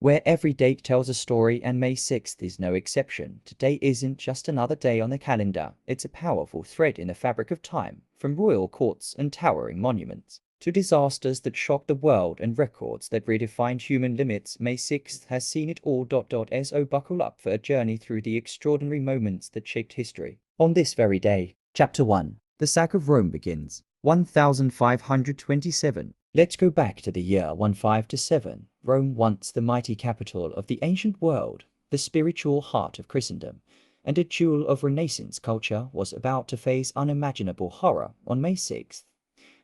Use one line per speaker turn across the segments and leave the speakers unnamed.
where every date tells a story, and May 6th is no exception. Today isn't just another day on the calendar, it's a powerful thread in the fabric of time, from royal courts and towering monuments to disasters that shocked the world and records that redefined human limits. May 6th has seen it all. So buckle up for a journey through the extraordinary moments that shaped history. On this very day, Chapter 1, the sack of Rome begins. 1527. Let's go back to the year 1527. Rome, once the mighty capital of the ancient world, the spiritual heart of Christendom, and a jewel of Renaissance culture, was about to face unimaginable horror on May 6th.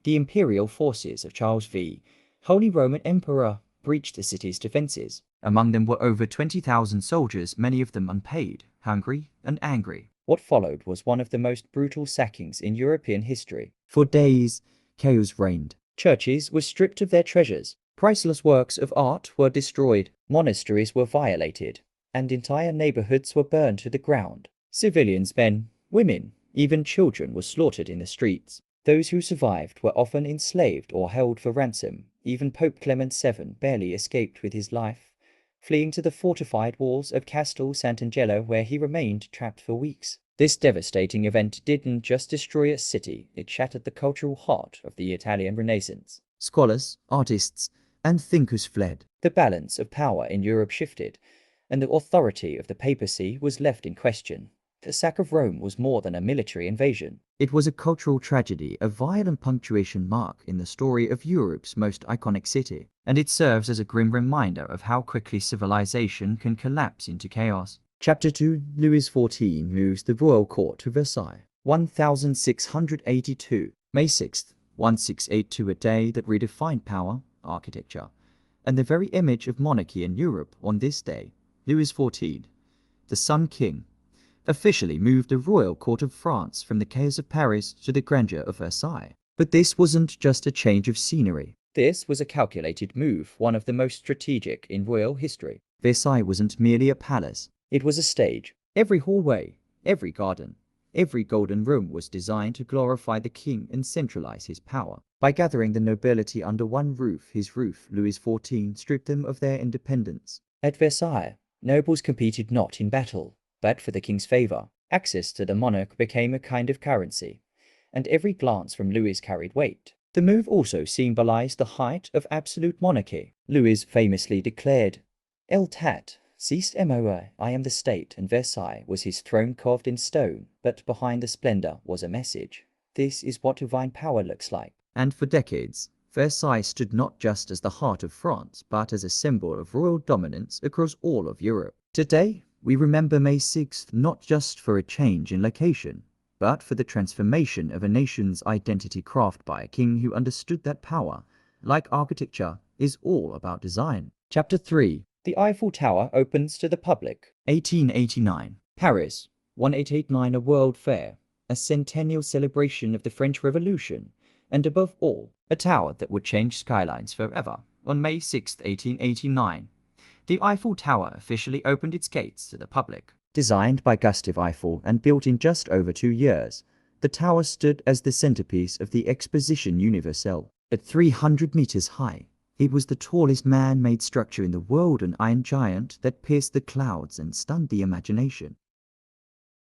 The imperial forces of Charles V, Holy Roman Emperor, breached the city's defenses. Among them were over 20,000 soldiers, many of them unpaid, hungry, and angry. What followed was one of the most brutal sackings in European history. For days, chaos reigned. Churches were stripped of their treasures, priceless works of art were destroyed, monasteries were violated, and entire neighborhoods were burned to the ground. Civilians, men, women, even children were slaughtered in the streets. Those who survived were often enslaved or held for ransom. Even Pope Clement VII barely escaped with his life, fleeing to the fortified walls of Castel Sant'Angelo, where he remained trapped for weeks. This devastating event didn't just destroy a city, it shattered the cultural heart of the Italian Renaissance. Scholars, artists, and thinkers fled. The balance of power in Europe shifted, and the authority of the papacy was left in question. The sack of Rome was more than a military invasion. It was a cultural tragedy, a violent punctuation mark in the story of Europe's most iconic city, and it serves as a grim reminder of how quickly civilization can collapse into chaos. Chapter 2, Louis XIV moves the royal court to Versailles. 1682. May 6th, 1682, a day that redefined power, architecture, and the very image of monarchy in Europe. On this day, Louis XIV, the Sun King, officially moved the royal court of France from the chaos of Paris to the grandeur of Versailles. But this wasn't just a change of scenery. This was a calculated move, one of the most strategic in royal history. Versailles wasn't merely a palace, it was a stage. Every hallway, every garden, every golden room was designed to glorify the king and centralize his power. By gathering the nobility under one roof, Louis XIV stripped them of their independence. At Versailles, nobles competed not in battle, but for the king's favor. Access to the monarch became a kind of currency, and every glance from Louis carried weight. The move also symbolized the height of absolute monarchy. Louis famously declared, "L'État ceased moi, I am the state," and Versailles was his throne carved in stone, but behind the splendor was a message. This is what divine power looks like. And for decades, Versailles stood not just as the heart of France, but as a symbol of royal dominance across all of Europe. Today, we remember May 6th not just for a change in location, but for the transformation of a nation's identity crafted by a king who understood that power, like architecture, is all about design. Chapter 3. The Eiffel Tower opens to the public. 1889. Paris, 1889, a world fair, a centennial celebration of the French Revolution, and above all, a tower that would change skylines forever. On May 6, 1889, the Eiffel Tower officially opened its gates to the public. Designed by Gustave Eiffel and built in just over 2 years, the tower stood as the centerpiece of the Exposition Universelle. At 300 meters high, it was the tallest man-made structure in the world, an iron giant that pierced the clouds and stunned the imagination.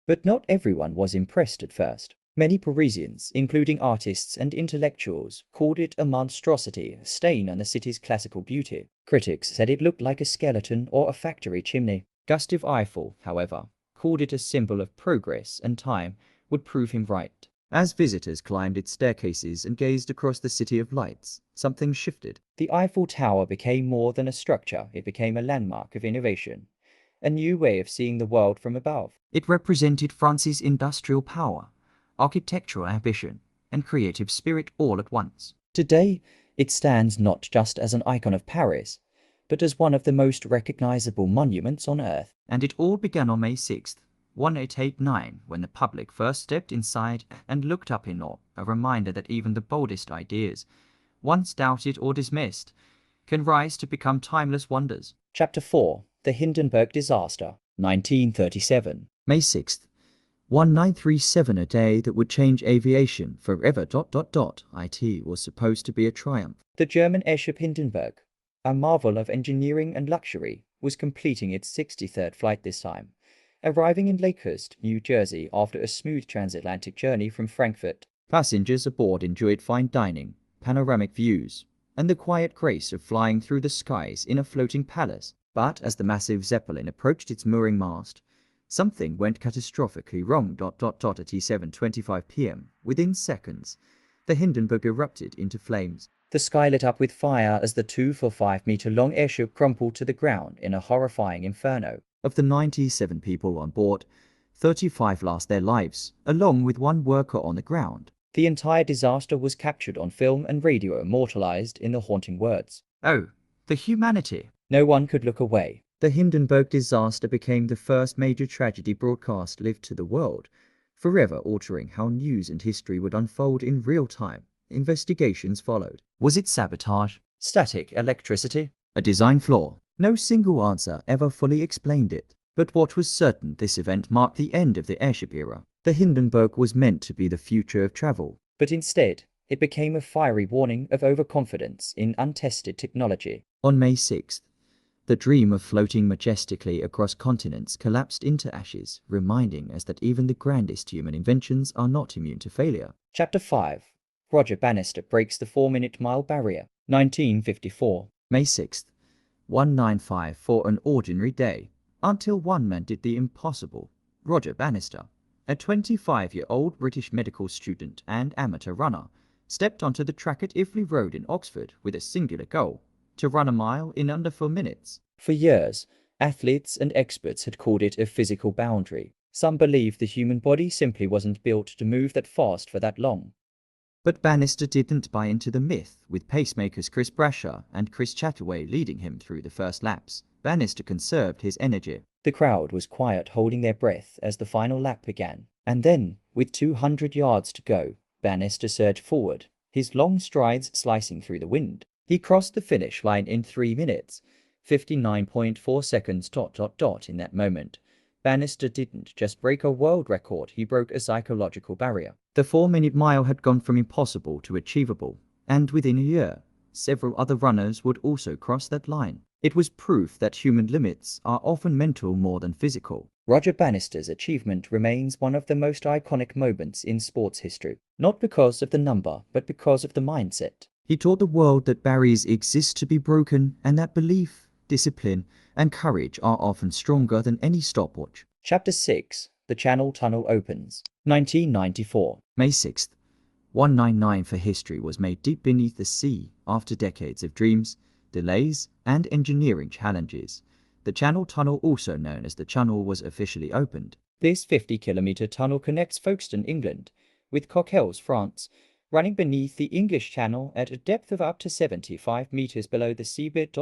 But not everyone was impressed at first. Many Parisians, including artists and intellectuals, called it a monstrosity, a stain on the city's classical beauty. Critics said it looked like a skeleton or a factory chimney. Gustave Eiffel, however, called it a symbol of progress, and time would prove him right. As visitors climbed its staircases and gazed across the city of lights, something shifted. The Eiffel Tower became more than a structure, it became a landmark of innovation, a new way of seeing the world from above. It represented France's industrial power, architectural ambition, and creative spirit all at once. Today, it stands not just as an icon of Paris, but as one of the most recognizable monuments on Earth. And it all began on May 6th, 1889, when the public first stepped inside and looked up in awe, a reminder that even the boldest ideas, once doubted or dismissed, can rise to become timeless wonders. Chapter 4. The Hindenburg Disaster. 1937. May 6th, 1937, a day that would change aviation forever. It was supposed to be a triumph. The German airship Hindenburg, a marvel of engineering and luxury, was completing its 63rd flight this time, arriving in Lakehurst, New Jersey after a smooth transatlantic journey from Frankfurt. Passengers aboard enjoyed fine dining, panoramic views, and the quiet grace of flying through the skies in a floating palace. But as the massive Zeppelin approached its mooring mast, something went catastrophically wrong. At 7:25 p.m., within seconds, the Hindenburg erupted into flames. The sky lit up with fire as the 245-meter-long airship crumpled to the ground in a horrifying inferno. Of the 97 people on board, 35 lost their lives, along with one worker on the ground. The entire disaster was captured on film and radio, immortalized in the haunting words, "Oh, the humanity." No one could look away. The Hindenburg disaster became the first major tragedy broadcast lived to the world, forever altering how news and history would unfold in real time. Investigations followed. Was it sabotage? Static electricity? A design flaw? No single answer ever fully explained it. But what was certain, this event marked the end of the airship era. The Hindenburg was meant to be the future of travel, but instead, it became a fiery warning of overconfidence in untested technology. On May 6th, the dream of floating majestically across continents collapsed into ashes, reminding us that even the grandest human inventions are not immune to failure. Chapter 5. Roger Bannister breaks the 4-minute-mile barrier. 1954. May 6th. 195 for an ordinary day, until one man did the impossible. Roger Bannister, a 25-year-old British medical student and amateur runner, stepped onto the track at Eiffel Road in Oxford with a singular goal: to run a mile in under 4 minutes. For years, athletes and experts had called it a physical boundary. Some believed the human body simply wasn't built to move that fast for that long. But Bannister didn't buy into the myth, with pacemakers Chris Brasher and Chris Chataway leading him through the first laps. Bannister conserved his energy. The crowd was quiet, holding their breath as the final lap began. And then, with 200 yards to go, Bannister surged forward, his long strides slicing through the wind. He crossed the finish line in 3 minutes, 59.4 seconds. In that moment, Bannister didn't just break a world record, he broke a psychological barrier. The 4-minute mile had gone from impossible to achievable, and within a year, several other runners would also cross that line. It was proof that human limits are often mental more than physical. Roger Bannister's achievement remains one of the most iconic moments in sports history, not because of the number, but because of the mindset. He taught the world that barriers exist to be broken, and that belief, discipline, and courage are often stronger than any stopwatch. Chapter 6. The Channel Tunnel opens. 1994. May 6th. 199 for history was made deep beneath the sea after decades of dreams, delays, and engineering challenges. The Channel Tunnel, also known as the Channel, was officially opened. This 50-kilometer tunnel connects Folkestone, England, with Coquelles, France, running beneath the English Channel at a depth of up to 75 meters below the seabed.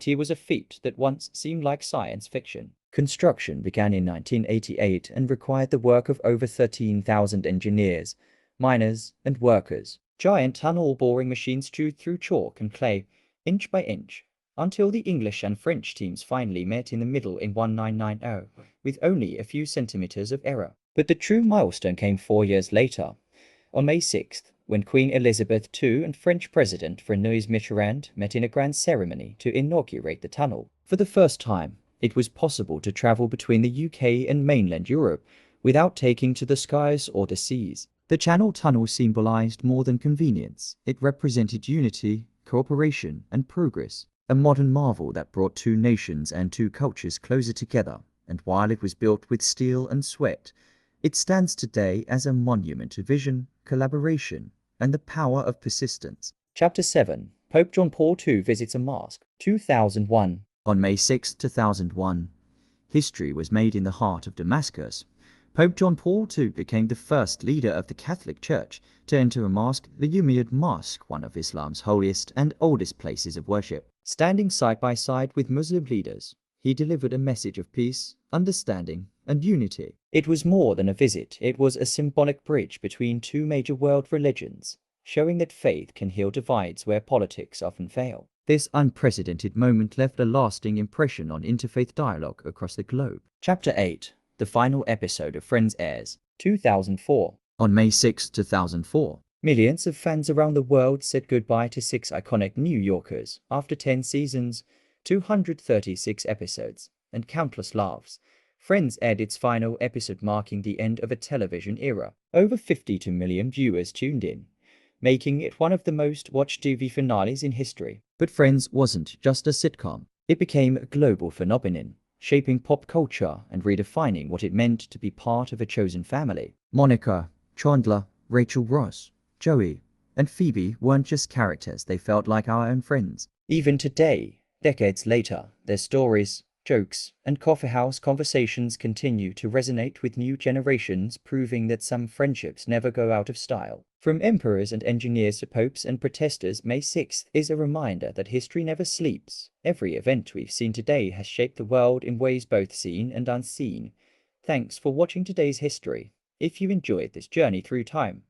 It was a feat that once seemed like science fiction. Construction began in 1988 and required the work of over 13,000 engineers, miners, and workers. Giant tunnel boring machines chewed through chalk and clay, inch by inch, until the English and French teams finally met in the middle in 1990, with only a few centimeters of error. But the true milestone came 4 years later, on May 6th, when Queen Elizabeth II and French President François Mitterrand met in a grand ceremony to inaugurate the tunnel. For the first time, it was possible to travel between the UK and mainland Europe without taking to the skies or the seas. The Channel Tunnel symbolized more than convenience. It represented unity, cooperation, and progress, a modern marvel that brought two nations and two cultures closer together. And while it was built with steel and sweat, it stands today as a monument to vision, collaboration, and the power of persistence. Chapter 7. Pope John Paul II visits a mosque. 2001. On May 6, 2001, history was made in the heart of Damascus. Pope John Paul II became the first leader of the Catholic Church to enter a mosque, the Umayyad Mosque, one of Islam's holiest and oldest places of worship. Standing side by side with Muslim leaders, he delivered a message of peace, understanding, and unity. It was more than a visit, it was a symbolic bridge between two major world religions, showing that faith can heal divides where politics often fail. This unprecedented moment left a lasting impression on interfaith dialogue across the globe. Chapter 8. The final episode of Friends airs. 2004. On May 6, 2004, Millions of fans around the world said goodbye to 6 iconic New Yorkers after 10 seasons, 236 episodes, and countless laughs. Friends aired its final episode, marking the end of a television era. Over 52 million viewers tuned in, making it one of the most watched TV finales in history. But Friends wasn't just a sitcom. It became a global phenomenon, shaping pop culture and redefining what it meant to be part of a chosen family. Monica, Chandler, Rachel Ross, Joey, and Phoebe weren't just characters, they felt like our own friends. Even today, decades later, their stories, jokes, and coffeehouse conversations continue to resonate with new generations, proving that some friendships never go out of style. From emperors and engineers to popes and protesters, May 6th is a reminder that history never sleeps. Every event we've seen today has shaped the world in ways both seen and unseen. Thanks for watching today's history. If you enjoyed this journey through time,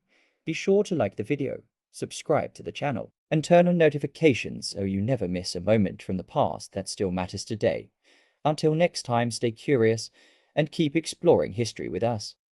be sure to like the video, subscribe to the channel, and turn on notifications so you never miss a moment from the past that still matters today. Until next time, stay curious and keep exploring history with us.